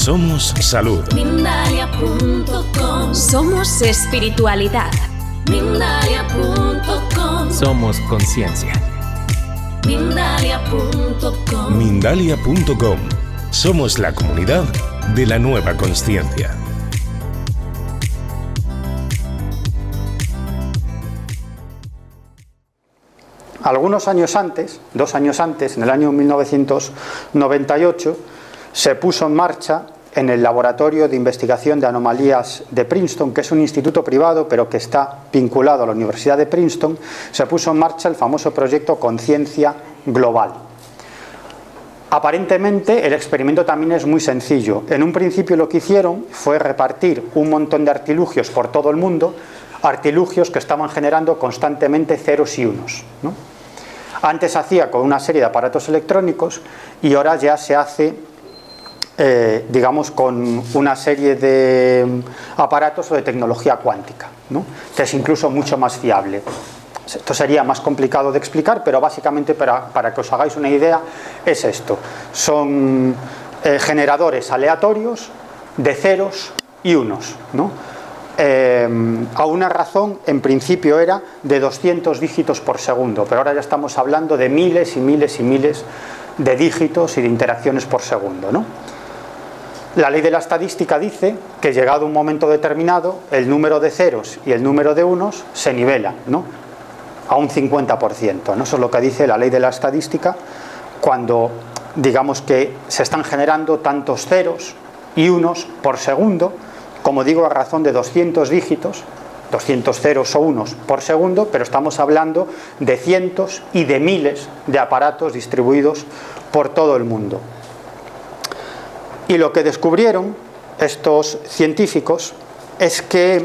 Somos salud. Mindalia.com. Somos espiritualidad. Mindalia.com. Somos conciencia. Mindalia.com. Mindalia.com. Somos la comunidad de la nueva consciencia. Algunos años antes, 2 años antes, en el año 1998, se puso en marcha en el Laboratorio de Investigación de Anomalías de Princeton, que es un instituto privado pero que está vinculado a la Universidad de Princeton, se puso en marcha el famoso proyecto Conciencia Global. Aparentemente el experimento también es muy sencillo. En un principio lo que hicieron fue repartir un montón de artilugios por todo el mundo, artilugios que estaban generando constantemente ceros y unos, ¿no? Antes se hacía con una serie de aparatos electrónicos y ahora ya se hace, digamos, con una serie de aparatos o de tecnología cuántica, ¿no? Que es incluso mucho más fiable. Esto sería más complicado de explicar, pero básicamente para que os hagáis una idea es esto. Son generadores aleatorios de ceros y unos, ¿no? A una razón en principio era de 200 dígitos por segundo, pero ahora ya estamos hablando de miles y miles y miles de dígitos y de interacciones por segundo, ¿no? La ley de la estadística dice que llegado un momento determinado el número de ceros y el número de unos se nivelan, ¿no? A un 50%, ¿no? Eso es lo que dice la ley de la estadística cuando digamos que se están generando tantos ceros y unos por segundo, como digo, a razón de 200 dígitos, 200 ceros o unos por segundo, pero estamos hablando de cientos y de miles de aparatos distribuidos por todo el mundo. Y lo que descubrieron estos científicos es que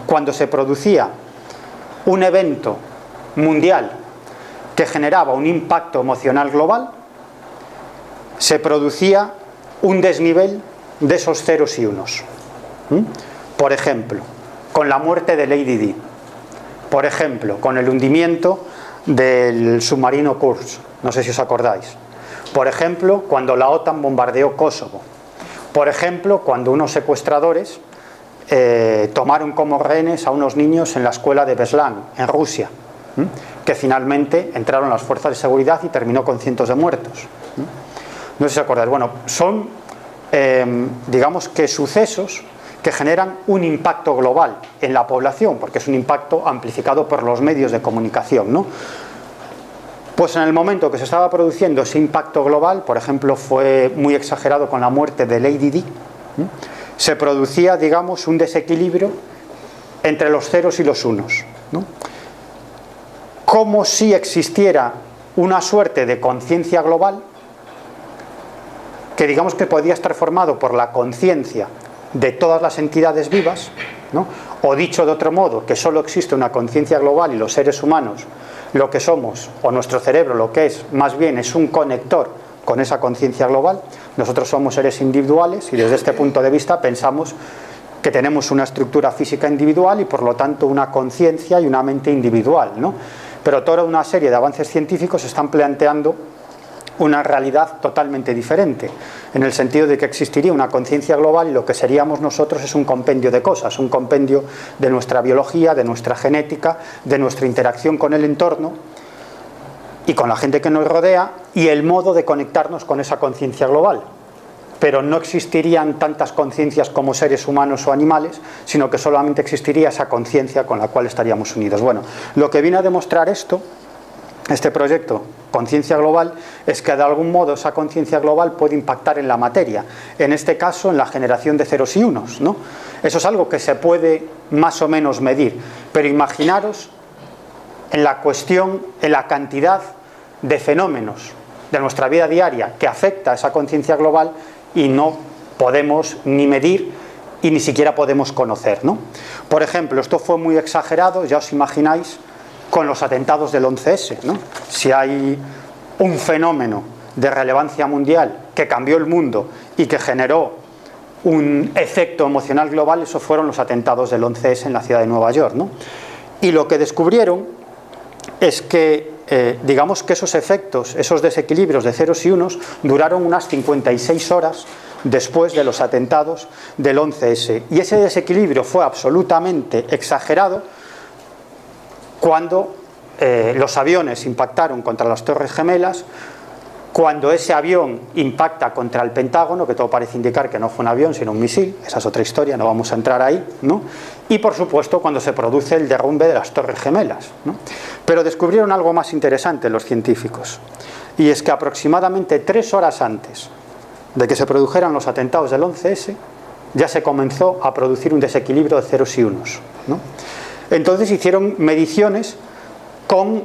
cuando se producía un evento mundial que generaba un impacto emocional global, se producía un desnivel de esos ceros y unos. Por ejemplo, con la muerte de Lady Di, por ejemplo, con el hundimiento del submarino Kursk, no sé si os acordáis, por ejemplo, cuando la OTAN bombardeó Kosovo, por ejemplo, cuando unos secuestradores tomaron como rehenes a unos niños en la escuela de Beslan, en Rusia, que finalmente entraron las fuerzas de seguridad y terminó con cientos de muertos. No sé si os acordáis. Bueno, son digamos que sucesos que generan un impacto global en la población, porque es un impacto amplificado por los medios de comunicación, ¿no? Pues en el momento que se estaba produciendo ese impacto global, por ejemplo, fue muy exagerado con la muerte de Lady Di, se producía, digamos, un desequilibrio entre los ceros y los unos, ¿no? Como si existiera una suerte de conciencia global que digamos que podía estar formado por la conciencia de todas las entidades vivas, ¿no? O dicho de otro modo, que solo existe una conciencia global y los seres humanos lo que somos, o nuestro cerebro lo que es, más bien es un conector con esa conciencia global. Nosotros somos seres individuales y desde este punto de vista pensamos que tenemos una estructura física individual y por lo tanto una conciencia y una mente individual, ¿no? Pero toda una serie de avances científicos están planteando una realidad totalmente diferente, en el sentido de que existiría una conciencia global y lo que seríamos nosotros es un compendio de cosas, un compendio de nuestra biología, de nuestra genética, de nuestra interacción con el entorno y con la gente que nos rodea y el modo de conectarnos con esa conciencia global. Pero no existirían tantas conciencias como seres humanos o animales, sino que solamente existiría esa conciencia con la cual estaríamos unidos. Bueno, lo que viene a demostrar este proyecto Conciencia Global, es que de algún modo esa conciencia global puede impactar en la materia, en este caso en la generación de ceros y unos, ¿no? Eso es algo que se puede más o menos medir, pero imaginaros en la cuestión, en la cantidad de fenómenos de nuestra vida diaria que afecta a esa conciencia global y no podemos ni medir y ni siquiera podemos conocer, ¿no? Por ejemplo, esto fue muy exagerado, ya os imagináis, con los atentados del 11S, ¿no? Si hay un fenómeno de relevancia mundial que cambió el mundo y que generó un efecto emocional global, esos fueron los atentados del 11S en la ciudad de Nueva York, ¿no? Y lo que descubrieron es que digamos que esos efectos, esos desequilibrios de ceros y unos duraron unas 56 horas después de los atentados del 11S. Y ese desequilibrio fue absolutamente exagerado cuando los aviones impactaron contra las Torres Gemelas, cuando ese avión impacta contra el Pentágono, que todo parece indicar que no fue un avión sino un misil, esa es otra historia, no vamos a entrar ahí, ¿no? Y por supuesto cuando se produce el derrumbe de las Torres Gemelas, ¿no? Pero descubrieron algo más interesante los científicos, y es que aproximadamente 3 horas antes de que se produjeran los atentados del 11S ya se comenzó a producir un desequilibrio de ceros y unos, ¿no? Entonces hicieron mediciones con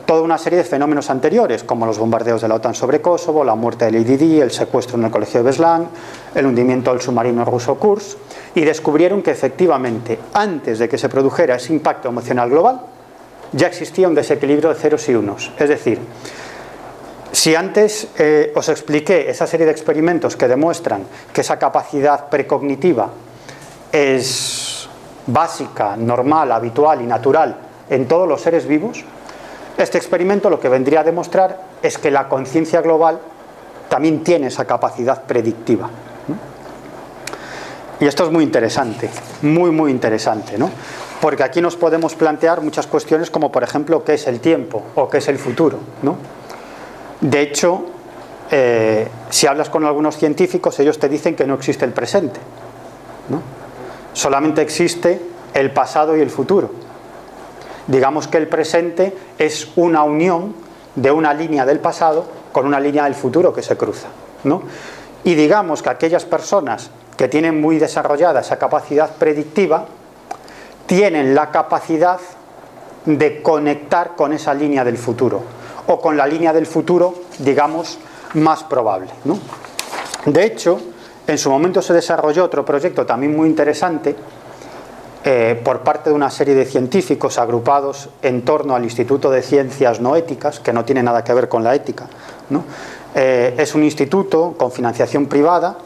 toda una serie de fenómenos anteriores, como los bombardeos de la OTAN sobre Kosovo, la muerte del IDD, el secuestro en el colegio de Beslan, el hundimiento del submarino ruso Kursk, y descubrieron que efectivamente, antes de que se produjera ese impacto emocional global, ya existía un desequilibrio de ceros y unos. Es decir, si antes os expliqué esa serie de experimentos que demuestran que esa capacidad precognitiva es básica, normal, habitual y natural en todos los seres vivos, este experimento lo que vendría a demostrar es que la conciencia global también tiene esa capacidad predictiva, ¿no? Y esto es muy interesante, muy interesante, ¿no? Porque aquí nos podemos plantear muchas cuestiones como, por ejemplo, qué es el tiempo o qué es el futuro, ¿no? De hecho, si hablas con algunos científicos, ellos te dicen que no existe el presente, ¿no? Solamente existe el pasado y el futuro. Digamos que el presente es una unión de una línea del pasado con una línea del futuro que se cruza, ¿no? Y digamos que aquellas personas que tienen muy desarrollada esa capacidad predictiva tienen la capacidad de conectar con esa línea del futuro, o con la línea del futuro, digamos, más probable, ¿no? De hecho, en su momento se desarrolló otro proyecto también muy interesante por parte de una serie de científicos agrupados en torno al Instituto de Ciencias No Éticas, que no tiene nada que ver con la ética, ¿no? Es un instituto con financiación privada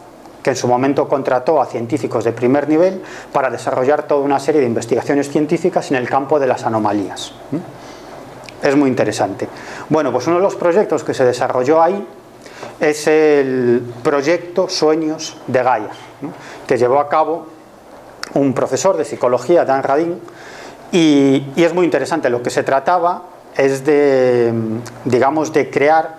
que en su momento contrató a científicos de primer nivel para desarrollar toda una serie de investigaciones científicas en el campo de las anomalías, ¿no? Es muy interesante. Bueno, pues uno de los proyectos que se desarrolló ahí es el proyecto Sueños de Gaia, ¿no? Que llevó a cabo un profesor de psicología, Dan Radin, y es muy interesante. Lo que se trataba es de, digamos, de crear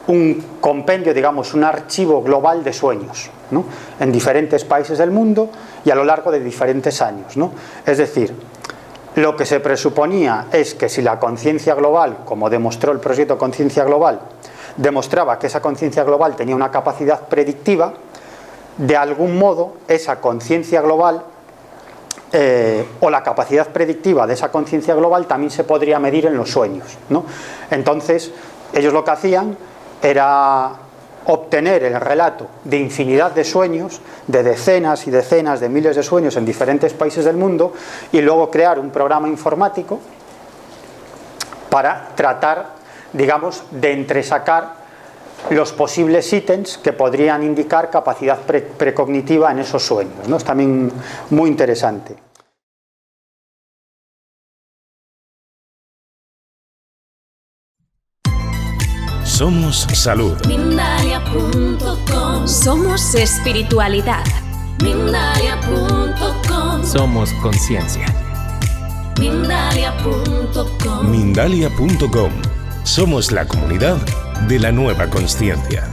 un compendio, digamos, un archivo global de sueños, ¿no? En diferentes países del mundo y a lo largo de diferentes años, ¿no? Es decir, lo que se presuponía es que si la conciencia global, como demostró el proyecto Conciencia Global, demostraba que esa conciencia global tenía una capacidad predictiva, de algún modo esa conciencia global o la capacidad predictiva de esa conciencia global también se podría medir en los sueños, ¿no? Entonces, ellos lo que hacían era obtener el relato de infinidad de sueños, de decenas y decenas de miles de sueños en diferentes países del mundo, y luego crear un programa informático para tratar, digamos, de entresacar los posibles ítems que podrían indicar capacidad precognitiva en esos sueños, ¿no? Es también muy interesante. Somos salud. Mindalia.com. Somos espiritualidad. Mindalia.com. Somos conciencia. Mindalia.com. Mindalia.com. Somos la comunidad de la nueva consciencia.